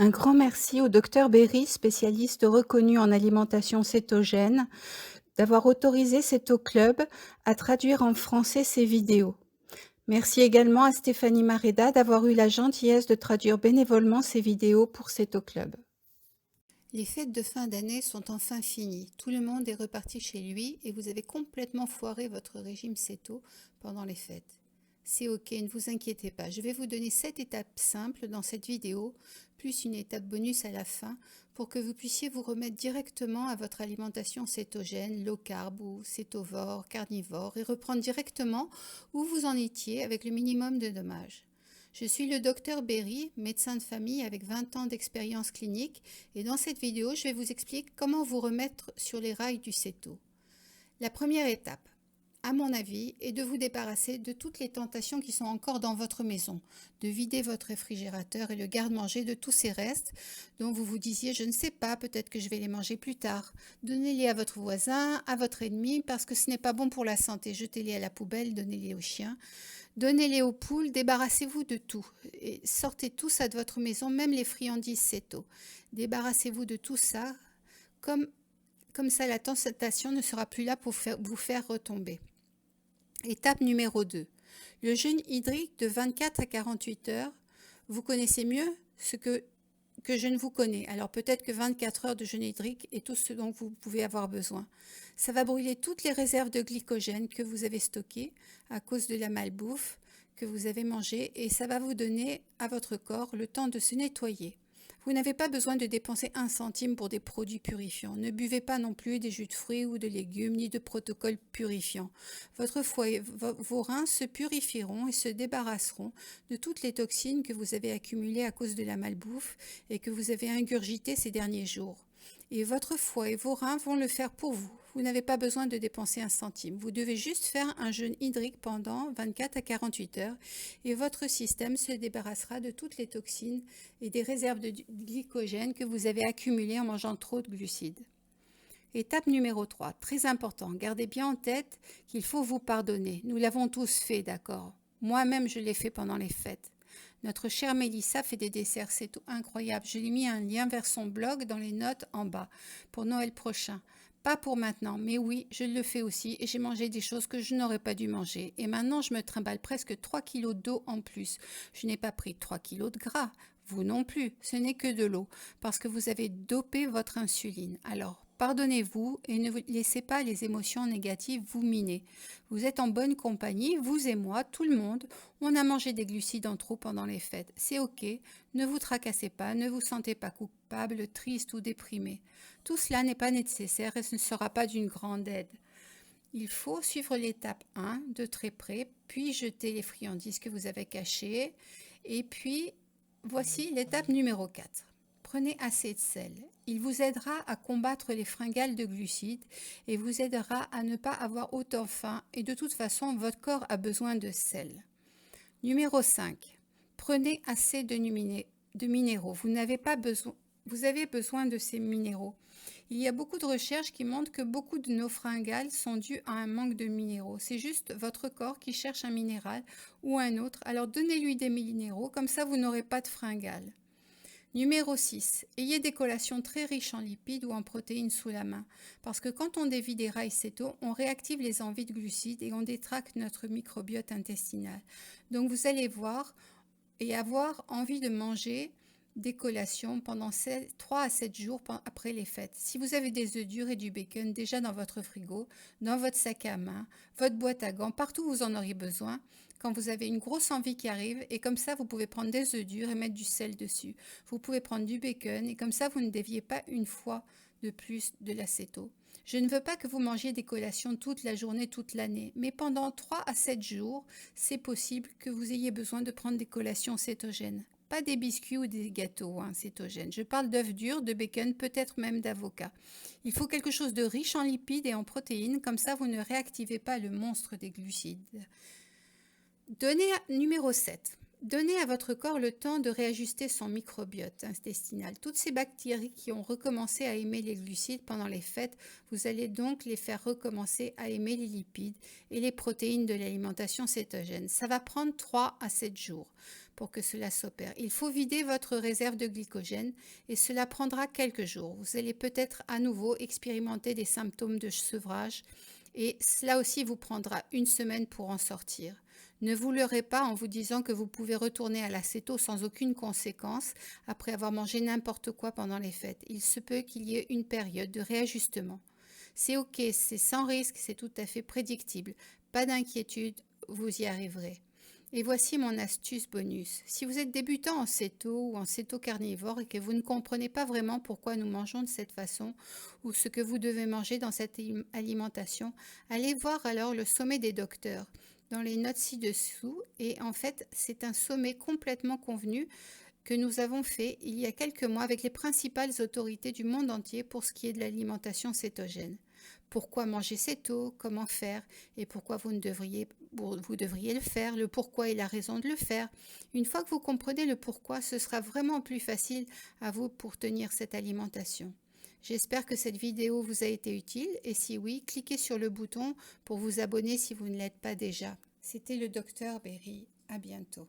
Un grand merci au docteur Berry, spécialiste reconnu en alimentation cétogène, d'avoir autorisé Céto Club à traduire en français ses vidéos. Merci également à Stéphanie Mareda d'avoir eu la gentillesse de traduire bénévolement ses vidéos pour Céto Club. Les fêtes de fin d'année sont enfin finies. Tout le monde est reparti chez lui et vous avez complètement foiré votre régime céto pendant les fêtes. C'est ok, ne vous inquiétez pas. Je vais vous donner 7 étapes simples dans cette vidéo, plus une étape bonus à la fin, pour que vous puissiez vous remettre directement à votre alimentation cétogène, low carb ou cétovore, carnivore, et reprendre directement où vous en étiez avec le minimum de dommages. Je suis le docteur Berry, médecin de famille avec 20 ans d'expérience clinique, et dans cette vidéo, je vais vous expliquer comment vous remettre sur les rails du céto. La première étape, à mon avis, est de vous débarrasser de toutes les tentations qui sont encore dans votre maison, de vider votre réfrigérateur et le garde-manger de tous ces restes dont vous vous disiez « je ne sais pas, peut-être que je vais les manger plus tard ». Donnez-les à votre voisin, à votre ennemi, parce que ce n'est pas bon pour la santé. Jetez-les à la poubelle, donnez-les aux chiens. Donnez-les aux poules, débarrassez-vous de tout. Et sortez tout ça de votre maison, même les friandises céto. Débarrassez-vous de tout ça, comme ça la tentation ne sera plus là pour vous faire retomber. Étape numéro 2. Le jeûne hydrique de 24 à 48 heures. Vous connaissez mieux ce que je ne vous connais. Alors peut-être que 24 heures de jeûne hydrique est tout ce dont vous pouvez avoir besoin. Ça va brûler toutes les réserves de glycogène que vous avez stockées à cause de la malbouffe que vous avez mangée et ça va vous donner à votre corps le temps de se nettoyer. Vous n'avez pas besoin de dépenser 1 centime pour des produits purifiants. Ne buvez pas non plus des jus de fruits ou de légumes, ni de protocoles purifiants. Votre foie et vos reins se purifieront et se débarrasseront de toutes les toxines que vous avez accumulées à cause de la malbouffe et que vous avez ingurgitées ces derniers jours. Et votre foie et vos reins vont le faire pour vous. Vous n'avez pas besoin de dépenser 1 centime. Vous devez juste faire un jeûne hydrique pendant 24 à 48 heures et votre système se débarrassera de toutes les toxines et des réserves de glycogène que vous avez accumulées en mangeant trop de glucides. Étape numéro 3, très important, gardez bien en tête qu'il faut vous pardonner. Nous l'avons tous fait, d'accord? Moi-même, je l'ai fait pendant les fêtes. Notre chère Mélissa fait des desserts, c'est tout incroyable. Je lui ai mis un lien vers son blog dans les notes en bas pour Noël prochain. Pas pour maintenant, mais oui, je le fais aussi et j'ai mangé des choses que je n'aurais pas dû manger. Et maintenant, je me trimballe presque 3 kilos d'eau en plus. Je n'ai pas pris 3 kilos de gras, vous non plus, ce n'est que de l'eau, parce que vous avez dopé votre insuline. Alors, pardonnez-vous et ne laissez pas les émotions négatives vous miner. Vous êtes en bonne compagnie, vous et moi, tout le monde. On a mangé des glucides en trop pendant les fêtes. C'est ok, ne vous tracassez pas, ne vous sentez pas coupable, triste ou déprimé. Tout cela n'est pas nécessaire et ce ne sera pas d'une grande aide. Il faut suivre l'étape 1 de très près, puis jeter les friandises que vous avez cachées. Et puis, voici l'étape numéro 4. Prenez assez de sel. Il vous aidera à combattre les fringales de glucides et vous aidera à ne pas avoir autant faim. Et de toute façon, votre corps a besoin de sel. Numéro 5. Prenez assez de minéraux. Vous avez besoin de ces minéraux. Il y a beaucoup de recherches qui montrent que beaucoup de nos fringales sont dues à un manque de minéraux. C'est juste votre corps qui cherche un minéral ou un autre. Alors donnez-lui des minéraux, comme ça vous n'aurez pas de fringales. Numéro 6. Ayez des collations très riches en lipides ou en protéines sous la main. Parce que quand on dévie des rails céto, on réactive les envies de glucides et on détraque notre microbiote intestinal. Donc vous allez voir et avoir envie de manger des collations pendant 3 à 7 jours après les fêtes. Si vous avez des œufs durs et du bacon déjà dans votre frigo, dans votre sac à main, votre boîte à gants, partout où vous en auriez besoin, quand vous avez une grosse envie qui arrive, et comme ça vous pouvez prendre des œufs durs et mettre du sel dessus. Vous pouvez prendre du bacon et comme ça vous ne déviez pas une fois de plus de l'acéto. Je ne veux pas que vous mangiez des collations toute la journée, toute l'année, mais pendant 3 à 7 jours, c'est possible que vous ayez besoin de prendre des collations cétogènes. Pas des biscuits ou des gâteaux cétogènes. Je parle d'œufs durs, de bacon, peut-être même d'avocat. Il faut quelque chose de riche en lipides et en protéines, comme ça vous ne réactivez pas le monstre des glucides. Numéro 7. Donnez à votre corps le temps de réajuster son microbiote intestinal. Toutes ces bactéries qui ont recommencé à aimer les glucides pendant les fêtes, vous allez donc les faire recommencer à aimer les lipides et les protéines de l'alimentation cétogène. Ça va prendre 3 à 7 jours. pour que cela s'opère. Il faut vider votre réserve de glycogène et cela prendra quelques jours. Vous allez peut-être à nouveau expérimenter des symptômes de sevrage et cela aussi vous prendra une semaine pour en sortir. Ne vous leurrez pas en vous disant que vous pouvez retourner à l'acéto sans aucune conséquence après avoir mangé n'importe quoi pendant les fêtes. Il se peut qu'il y ait une période de réajustement. C'est ok, c'est sans risque, c'est tout à fait prédictible. Pas d'inquiétude, vous y arriverez. Et voici mon astuce bonus. Si vous êtes débutant en céto ou en céto-carnivore et que vous ne comprenez pas vraiment pourquoi nous mangeons de cette façon ou ce que vous devez manger dans cette alimentation, allez voir alors le sommet des docteurs dans les notes ci-dessous. Et en fait, c'est un sommet complètement convenu que nous avons fait il y a quelques mois avec les principales autorités du monde entier pour ce qui est de l'alimentation cétogène. Pourquoi manger céto, comment faire et pourquoi vous devriez le faire, le pourquoi et la raison de le faire. Une fois que vous comprenez le pourquoi, ce sera vraiment plus facile à vous pour tenir cette alimentation. J'espère que cette vidéo vous a été utile et si oui, cliquez sur le bouton pour vous abonner si vous ne l'êtes pas déjà. C'était le Dr Berry. À bientôt.